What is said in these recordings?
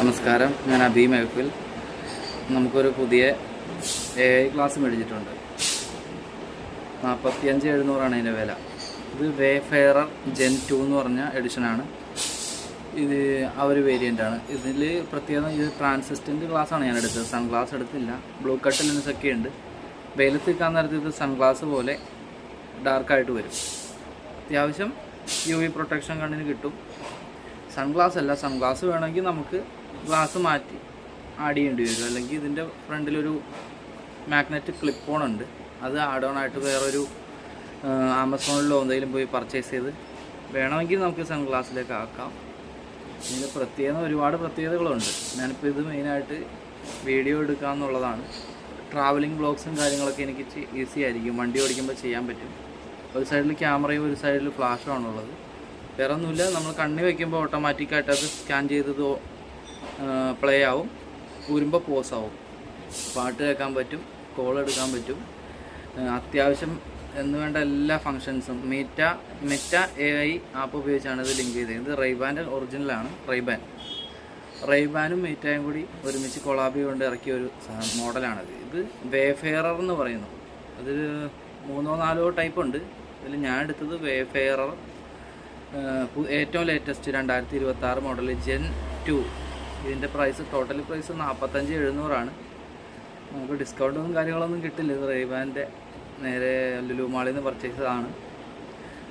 നമസ്കാരം, ഞാൻ അബി മെഹഫിൽ. നമുക്കൊരു പുതിയ AI ക്ലാസ് മേടിച്ചിട്ടുണ്ട്. 45,700 ഇതിൻ്റെ വില. ഇത് വേഫെയറർ ജെൻ 2 എന്ന് പറഞ്ഞ എഡിഷനാണ്. ഇത് ആ ഒരു വേരിയൻ്റാണ്. ഇതിൽ പ്രത്യേകം ഇത് ട്രാൻസിസ്റ്റൻ്റ് ഗ്ലാസ്സാണ് ഞാൻ എടുത്തത്. സൺഗ്ലാസ് എടുത്തില്ല. ബ്ലൂ കട്ട് ലെൻസൊക്കെ ഉണ്ട്. വെയിലത്ത് നിൽക്കാൻ നേരത്ത് ഇത് സൺഗ്ലാസ് പോലെ ഡാർക്കായിട്ട് വരും. അത്യാവശ്യം UV പ്രൊട്ടക്ഷൻ കണ്ണിന് കിട്ടും. സൺഗ്ലാസ് അല്ല, സൺഗ്ലാസ് വേണമെങ്കിൽ നമുക്ക് ഗ്ലാസ് മാറ്റി ആഡ് ചെയ്യേണ്ടി വരും. അല്ലെങ്കിൽ ഇതിൻ്റെ ഫ്രണ്ടിലൊരു മാഗ്നറ്റിക് ക്ലിപ്പ് ഓൺ ഉണ്ട്. അത് ആഡ് ഓൺ ആയിട്ട് വേറൊരു ആമസോണിലോ എന്തെങ്കിലും പോയി പർച്ചേസ് ചെയ്ത് വേണമെങ്കിൽ നമുക്ക് സൺഗ്ലാസ്സിലേക്ക് ആക്കാം. ഇതിൻ്റെ ഒരുപാട് പ്രത്യേകതകളുണ്ട്. ഞാനിപ്പോൾ ഇത് മെയിനായിട്ട് വീഡിയോ എടുക്കാമെന്നുള്ളതാണ്. ട്രാവലിംഗ് ബ്ലോഗ്സും കാര്യങ്ങളൊക്കെ എനിക്ക് ഈസി ആയിരിക്കും. വണ്ടി ഓടിക്കുമ്പോൾ ചെയ്യാൻ പറ്റും. ഒരു സൈഡിൽ ക്യാമറയും ഒരു സൈഡിൽ ഫ്ലാഷുമാണുള്ളത്. വേറെ ഒന്നുമില്ല, നമ്മൾ കണ്ണി വയ്ക്കുമ്പോൾ ഓട്ടോമാറ്റിക്കായിട്ട് അത് സ്കാൻ ചെയ്തത് പ്ലേ ആവും, ഊരുമ്പോൾ പോസ് ആവും. പാട്ട് കേൾക്കാൻ പറ്റും, കോൾ എടുക്കാൻ പറ്റും. അത്യാവശ്യം എന്ന് വേണ്ട എല്ലാ ഫങ്ഷൻസും മെറ്റ AI ആപ്പ് ഉപയോഗിച്ചാണ് ഇത് ലിങ്ക് ചെയ്തത്. ഇത് റെയ്ബാൻ്റെ ഒറിജിനലാണ്. റെയ്ബാനും മെറ്റയും കൂടി ഒരുമിച്ച് കൊളാബ് കൊണ്ട് ഇറക്കിയ ഒരു മോഡലാണിത്. ഇത് വേഫെയറർ എന്ന് പറയുന്നു. അതിൽ 3-4 ടൈപ്പ് ഉണ്ട്. ഇതിൽ ഞാൻ എടുത്തത് വേഫെയറർ ഏറ്റവും ലേറ്റസ്റ്റ് 2026 മോഡൽ ജെൻ 2. ഇതിൻ്റെ ടോട്ടൽ പ്രൈസ് 45,700 നമുക്ക് ഡിസ്കൗണ്ടും കാര്യങ്ങളൊന്നും കിട്ടില്ല. ഇത് റെയ്ബാൻ്റെ നേരെ ലുലു മാളിൽ നിന്ന് പർച്ചേസ് ചെയ്തതാണ്.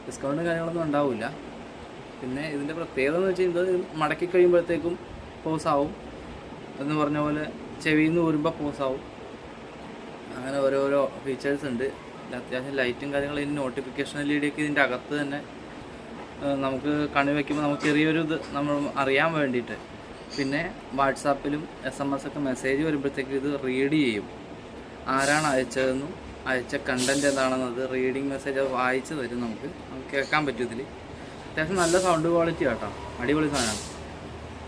ഡിസ്കൗണ്ടും കാര്യങ്ങളൊന്നും ഉണ്ടാവില്ല. പിന്നെ ഇതിൻ്റെ പ്രത്യേകത എന്ന് വെച്ച് കഴിഞ്ഞാൽ മടക്കി കഴിയുമ്പോഴത്തേക്കും പോസാവും എന്ന് പറഞ്ഞ പോലെ ചെവിയിൽ നിന്ന് ഊരുമ്പോൾ പോസാവും. അങ്ങനെ ഓരോരോ ഫീച്ചേഴ്സ് ഉണ്ട്. അത്യാവശ്യം ലൈറ്റും കാര്യങ്ങളും ഇതിന് നോട്ടിഫിക്കേഷൻ LED ഒക്കെ ഇതിൻ്റെ അകത്ത് തന്നെ നമുക്ക് കണ്ണി വയ്ക്കുമ്പോൾ നമുക്ക് ചെറിയൊരു ഇത് നമ്മൾ അറിയാൻ വേണ്ടിയിട്ട്. പിന്നെ വാട്സാപ്പിലും SMS ഒക്കെ മെസ്സേജ് വരുമ്പോഴത്തേക്ക് ഇത് റീഡ് ചെയ്യും. ആരാണ് അയച്ചതെന്നും അയച്ച കണ്ടൻറ്റ് എന്താണെന്നത് റീഡിങ് മെസ്സേജ് വായിച്ച് തരും. നമുക്ക് കേൾക്കാൻ പറ്റും. ഇതിൽ അത്യാവശ്യം നല്ല സൗണ്ട് ക്വാളിറ്റി കേട്ടോ, അടിപൊളി സാധനമാണ്.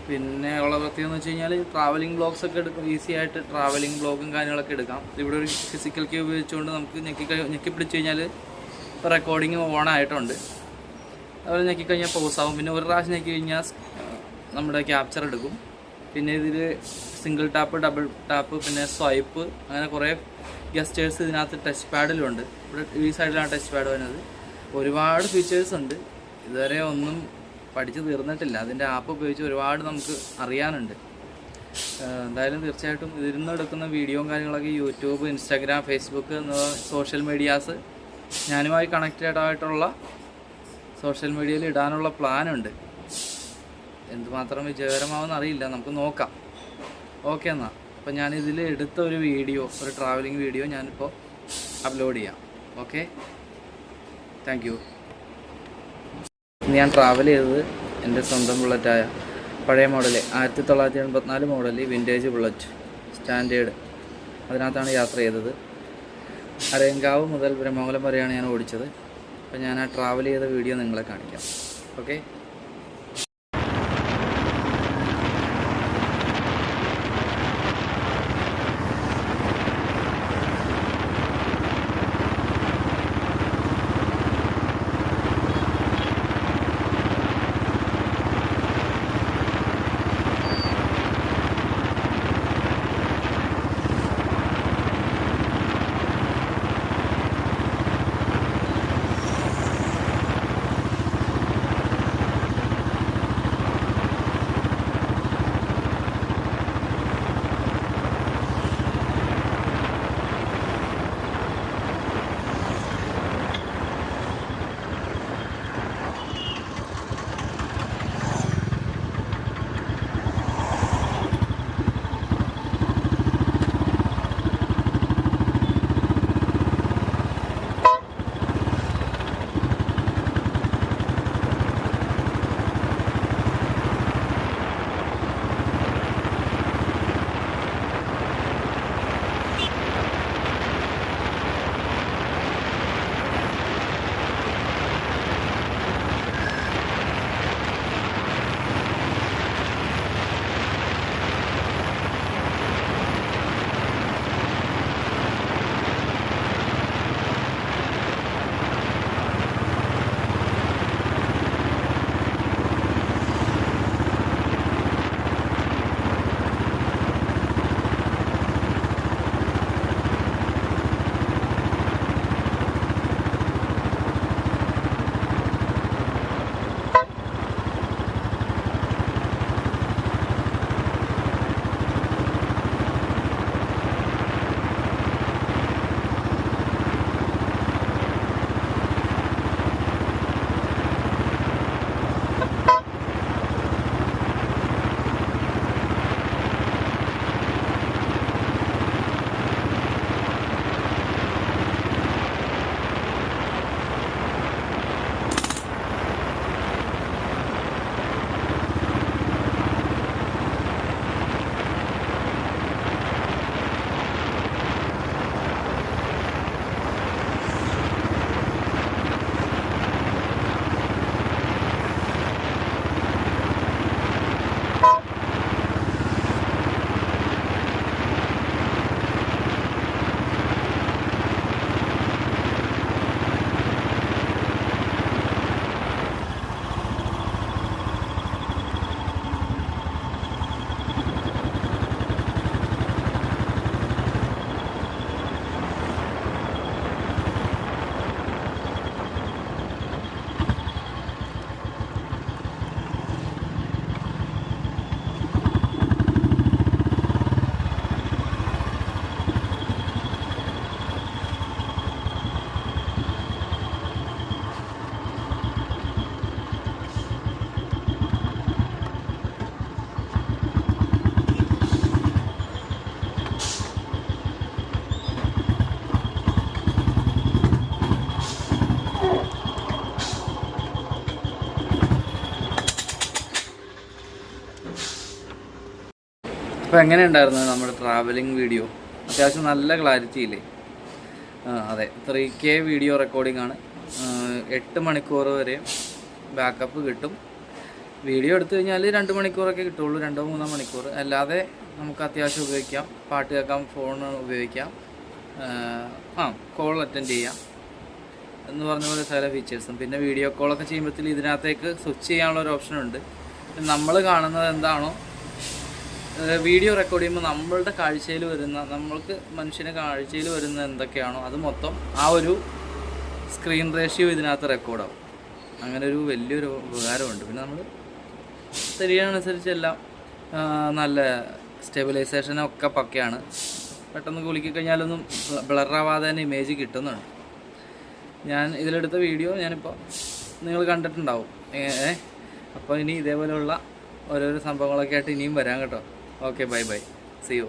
പിന്നെ ഉള്ള പ്രത്യേകത എന്ന് വെച്ച് കഴിഞ്ഞാൽ ട്രാവലിംഗ് ബ്ലോഗ്സ് ഒക്കെ എടുക്കും. ഈസി ആയിട്ട് ട്രാവലിംഗ് ബ്ലോഗും കാര്യങ്ങളൊക്കെ എടുക്കാം. ഇവിടെ ഒരു ഫിസിക്കൽ കീ ഉപയോഗിച്ചുകൊണ്ട് നമുക്ക് ഞെക്കി പിടിച്ച് കഴിഞ്ഞാൽ റെക്കോർഡിങ് ഓൺ ആയിട്ടുണ്ട്. അതുപോലെ ഞെക്കിക്കഴിഞ്ഞാൽ പോസ് ആവും. പിന്നെ ഒരു പ്രാവശ്യം ഞെക്കി കഴിഞ്ഞാൽ നമ്മുടെ ക്യാപ്ചർ എടുക്കും. പിന്നെ ഇതിൽ സിംഗിൾ ടാപ്പ്, ഡബിൾ ടാപ്പ്, പിന്നെ സ്വൈപ്പ്, അങ്ങനെ കുറേ ഗസ്റ്റേഴ്സ് ഇതിനകത്ത് ടച്ച് പാഡിലുണ്ട്. ഇവിടെ ഈ സൈഡിലാണ് ടച്ച് പാഡ് വരുന്നത്. ഒരുപാട് ഫീച്ചേഴ്സ് ഉണ്ട്. ഇതുവരെ ഒന്നും പഠിച്ച് തീർന്നിട്ടില്ല. അതിൻ്റെ ആപ്പ് ഉപയോഗിച്ച് ഒരുപാട് നമുക്ക് അറിയാനുണ്ട്. എന്തായാലും തീർച്ചയായിട്ടും ഇതിൽ എടുക്കുന്ന വീഡിയോയും കാര്യങ്ങളൊക്കെ യൂട്യൂബ്, ഇൻസ്റ്റാഗ്രാം, ഫേസ്ബുക്ക് എന്ന സോഷ്യൽ മീഡിയാസ് ഞാനുമായി കണക്റ്റഡ് ആയിട്ടുള്ള സോഷ്യൽ മീഡിയയിൽ ഇടാനുള്ള പ്ലാനുണ്ട്. എന്തുമാത്രം വിജയകരമാവെന്ന് അറിയില്ല, നമുക്ക് നോക്കാം. ഓക്കെ എന്നാൽ അപ്പോൾ ഞാനിതിൽ എടുത്ത ഒരു ട്രാവലിംഗ് വീഡിയോ ഞാനിപ്പോൾ അപ്ലോഡ് ചെയ്യാം. Okay, thank you. ഞാൻ ട്രാവൽ ചെയ്തത് എൻ്റെ സ്വന്തം ബുള്ളറ്റായ പഴയ model 1984 model vintage Bullet standard, അതിനകത്താണ് യാത്ര ചെയ്തത്. അരയങ്കാവ് മുതൽ ബ്രഹ്മംഗലം വരെയാണ് ഞാൻ ഓടിച്ചത്. അപ്പോൾ ഞാൻ ആ ട്രാവൽ ചെയ്ത വീഡിയോ നിങ്ങളെ കാണിക്കാം. ഓക്കെ. അപ്പോൾ എങ്ങനെ ഉണ്ടായിരുന്നു നമ്മുടെ ട്രാവലിംഗ് വീഡിയോ? അത്യാവശ്യം നല്ല ക്ലാരിറ്റി ഇല്ലേ? അതെ, 3K വീഡിയോ റെക്കോർഡിംഗ് ആണ്. 8 മണിക്കൂർ വരെ ബാക്കപ്പ് കിട്ടും. വീഡിയോ എടുത്തു കഴിഞ്ഞാൽ 2 മണിക്കൂറൊക്കെ കിട്ടുള്ളൂ, 2-3 മണിക്കൂർ. അല്ലാതെ നമുക്ക് അത്യാവശ്യം ഉപയോഗിക്കാം, പാട്ട് കേൾക്കാം, ഫോൺ ഉപയോഗിക്കാം, കോൾ അറ്റൻഡ് ചെയ്യാം എന്ന് പറഞ്ഞ പോലെ ചില ഫീച്ചേഴ്സും. പിന്നെ വീഡിയോ കോളൊക്കെ ചെയ്യുമ്പോഴത്തേക്കും ഇതിനകത്തേക്ക് സ്വിച്ച് ചെയ്യാനുള്ള ഒരു ഓപ്ഷനുണ്ട്. നമ്മൾ കാണുന്നത് എന്താണോ വീഡിയോ റെക്കോർഡ് ചെയ്യുമ്പോൾ നമ്മളുടെ കാഴ്ചയിൽ വരുന്ന, നമ്മൾക്ക് മനുഷ്യൻ്റെ കാഴ്ചയിൽ വരുന്ന എന്തൊക്കെയാണോ അത് മൊത്തം ആ ഒരു സ്ക്രീൻ റേഷ്യോ ഇതിനകത്ത് റെക്കോർഡാവും. അങ്ങനെ ഒരു വലിയൊരു ഉപകാരമുണ്ട്. പിന്നെ നമ്മൾ ശരിയാനുസരിച്ച് എല്ലാം നല്ല സ്റ്റെബിലൈസേഷനൊക്കെ പക്കയാണ്. പെട്ടെന്ന് കുലുക്കി കഴിഞ്ഞാലൊന്നും ബ്ലറാവാതെ തന്നെ ഇമേജ് കിട്ടുന്നുണ്ട്. ഞാൻ ഇതിലെടുത്ത വീഡിയോ ഞാനിപ്പോൾ നിങ്ങൾ കണ്ടിട്ടുണ്ടാവും. അപ്പോൾ ഇനി ഇതേപോലെയുള്ള ഓരോരോ സംഭവങ്ങളൊക്കെ ആയിട്ട് ഇനിയും വരാം കേട്ടോ. Okay, bye bye, see U.